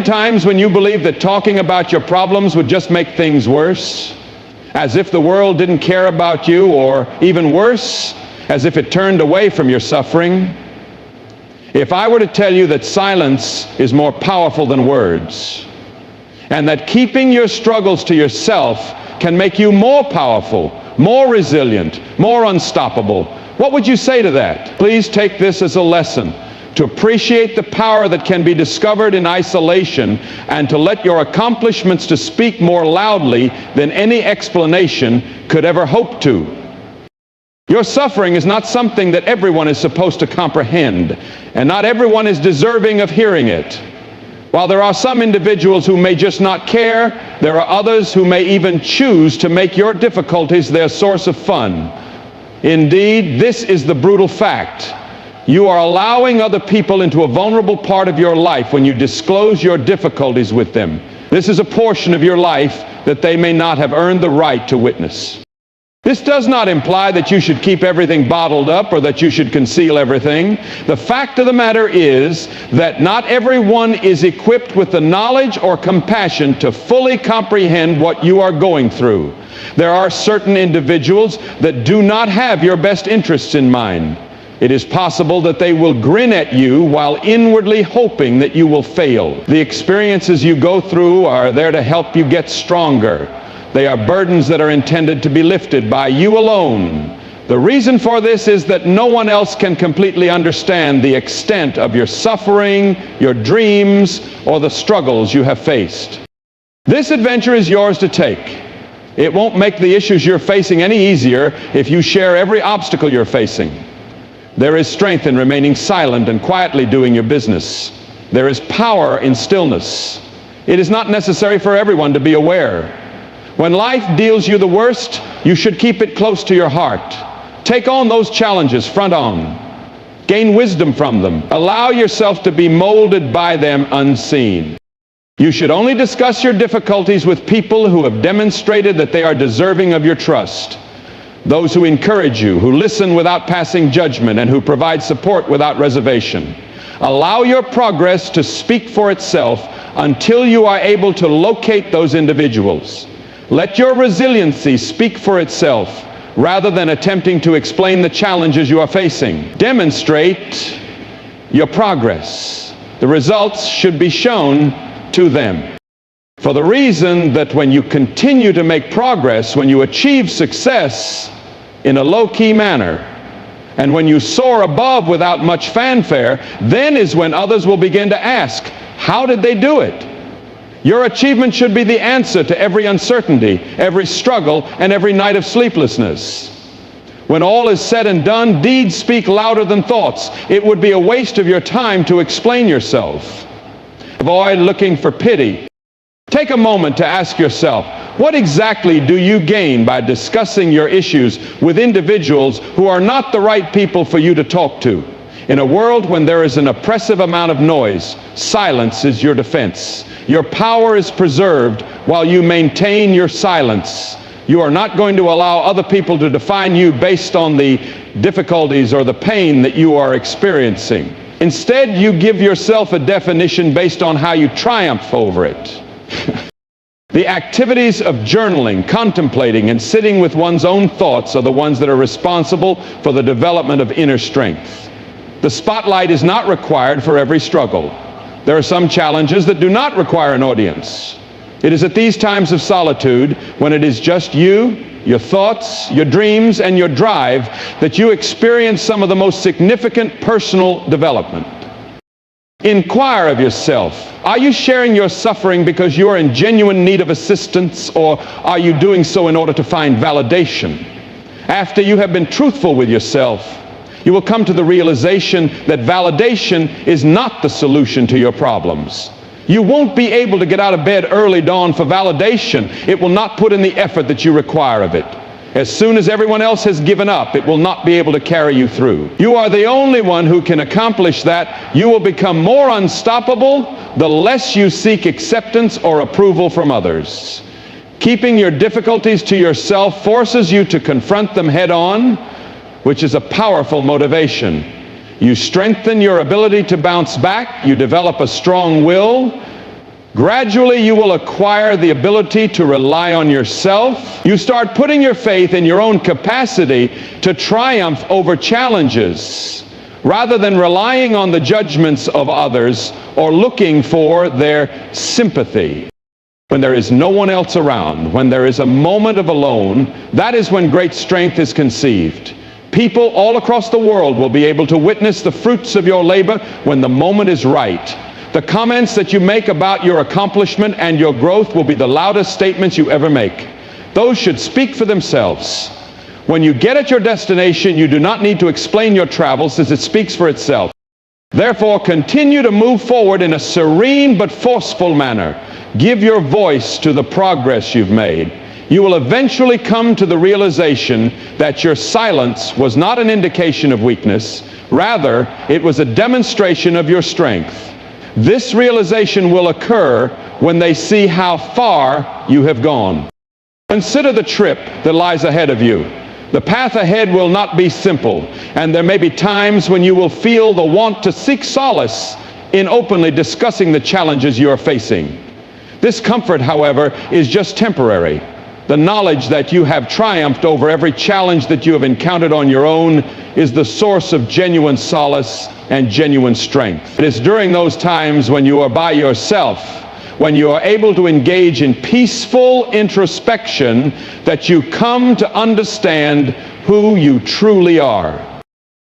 Times when you believe that talking about your problems would just make things worse, as if the world didn't care about you, or even worse, as if it turned away from your suffering. If I were to tell you that silence is more powerful than words, and that keeping your struggles to yourself can make you more powerful, more resilient, more unstoppable, what would you say to that? Please take this as a lesson to appreciate the power that can be discovered in isolation, and to let your accomplishments to speak more loudly than any explanation could ever hope to. Your suffering is not something that everyone is supposed to comprehend, and not everyone is deserving of hearing it. While there are some individuals who may just not care, there are others who may even choose to make your difficulties their source of fun. Indeed, this is the brutal fact. You are allowing other people into a vulnerable part of your life when you disclose your difficulties with them. This is a portion of your life that they may not have earned the right to witness. This does not imply that you should keep everything bottled up or that you should conceal everything. The fact of the matter is that not everyone is equipped with the knowledge or compassion to fully comprehend what you are going through. There are certain individuals that do not have your best interests in mind. It is possible that they will grin at you while inwardly hoping that you will fail. The experiences you go through are there to help you get stronger. They are burdens that are intended to be lifted by you alone. The reason for this is that no one else can completely understand the extent of your suffering, your dreams, or the struggles you have faced. This adventure is yours to take. It won't make the issues you're facing any easier if you share every obstacle you're facing. There is strength in remaining silent and quietly doing your business. There is power in stillness. It is not necessary for everyone to be aware. When life deals you the worst, you should keep it close to your heart. Take on those challenges front on. Gain wisdom from them. Allow yourself to be molded by them unseen. You should only discuss your difficulties with people who have demonstrated that they are deserving of your trust. Those who encourage you, who listen without passing judgment, and who provide support without reservation. Allow your progress to speak for itself until you are able to locate those individuals. Let your resiliency speak for itself rather than attempting to explain the challenges you are facing. Demonstrate your progress. The results should be shown to them. For the reason that when you continue to make progress, when you achieve success in a low-key manner, and when you soar above without much fanfare, then is when others will begin to ask, how did they do it? Your achievement should be the answer to every uncertainty, every struggle, and every night of sleeplessness. When all is said and done, deeds speak louder than thoughts. It would be a waste of your time to explain yourself. Avoid looking for pity. Take a moment to ask yourself, what exactly do you gain by discussing your issues with individuals who are not the right people for you to talk to? In a world when there is an oppressive amount of noise, silence is your defense. Your power is preserved while you maintain your silence. You are not going to allow other people to define you based on the difficulties or the pain that you are experiencing. Instead, you give yourself a definition based on how you triumph over it. The activities of journaling, contemplating, and sitting with one's own thoughts are the ones that are responsible for the development of inner strength. The spotlight is not required for every struggle. There are some challenges that do not require an audience. It is at these times of solitude, when it is just you, your thoughts, your dreams, and your drive, that you experience some of the most significant personal development. Inquire of yourself, are you sharing your suffering because you are in genuine need of assistance, or are you doing so in order to find validation? After you have been truthful with yourself, you will come to the realization that validation is not the solution to your problems. You won't be able to get out of bed early dawn for validation. It will not put in the effort that you require of it. As soon as everyone else has given up, it will not be able to carry you through. You are the only one who can accomplish that. You will become more unstoppable the less you seek acceptance or approval from others. Keeping your difficulties to yourself forces you to confront them head on, which is a powerful motivation. You strengthen your ability to bounce back. You develop a strong will. Gradually, you will acquire the ability to rely on yourself. You start putting your faith in your own capacity to triumph over challenges, rather than relying on the judgments of others or looking for their sympathy. When there is no one else around, when there is a moment of alone, that is when great strength is conceived. People all across the world will be able to witness the fruits of your labor when the moment is right. The comments that you make about your accomplishment and your growth will be the loudest statements you ever make. Those should speak for themselves. When you get at your destination, you do not need to explain your travels, as it speaks for itself. Therefore, continue to move forward in a serene but forceful manner. Give your voice to the progress you've made. You will eventually come to the realization that your silence was not an indication of weakness. Rather, it was a demonstration of your strength. This realization will occur when they see how far you have gone. Consider the trip that lies ahead of you. The path ahead will not be simple, and there may be times when you will feel the want to seek solace in openly discussing the challenges you are facing. This comfort, however, is just temporary. The knowledge that you have triumphed over every challenge that you have encountered on your own is the source of genuine solace and genuine strength. It is during those times when you are by yourself, when you are able to engage in peaceful introspection, that you come to understand who you truly are.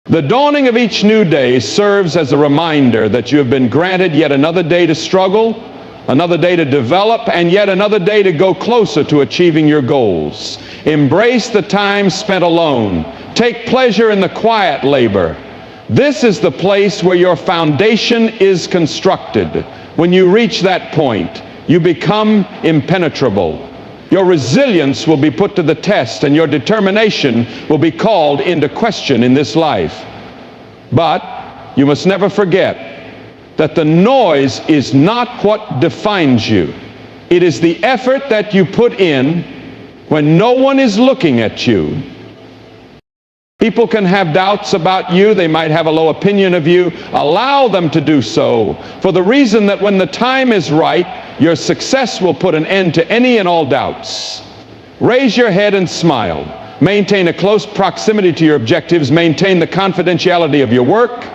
The dawning of each new day serves as a reminder that you have been granted yet another day to struggle, another day to develop, and yet another day to go closer to achieving your goals. Embrace the time spent alone. Take pleasure in the quiet labor. This is the place where your foundation is constructed. When you reach that point, you become impenetrable. Your resilience will be put to the test, and your determination will be called into question in this life. But you must never forget that the noise is not what defines you. It is the effort that you put in when no one is looking at you. People can have doubts about you. They might have a low opinion of you. Allow them to do so, for the reason that when the time is right, your success will put an end to any and all doubts. Raise your head and smile. Maintain a close proximity to your objectives. Maintain the confidentiality of your work,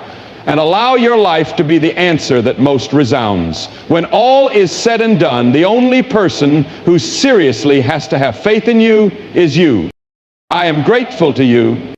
and allow your life to be the answer that most resounds. When all is said and done, the only person who seriously has to have faith in you is you. I am grateful to you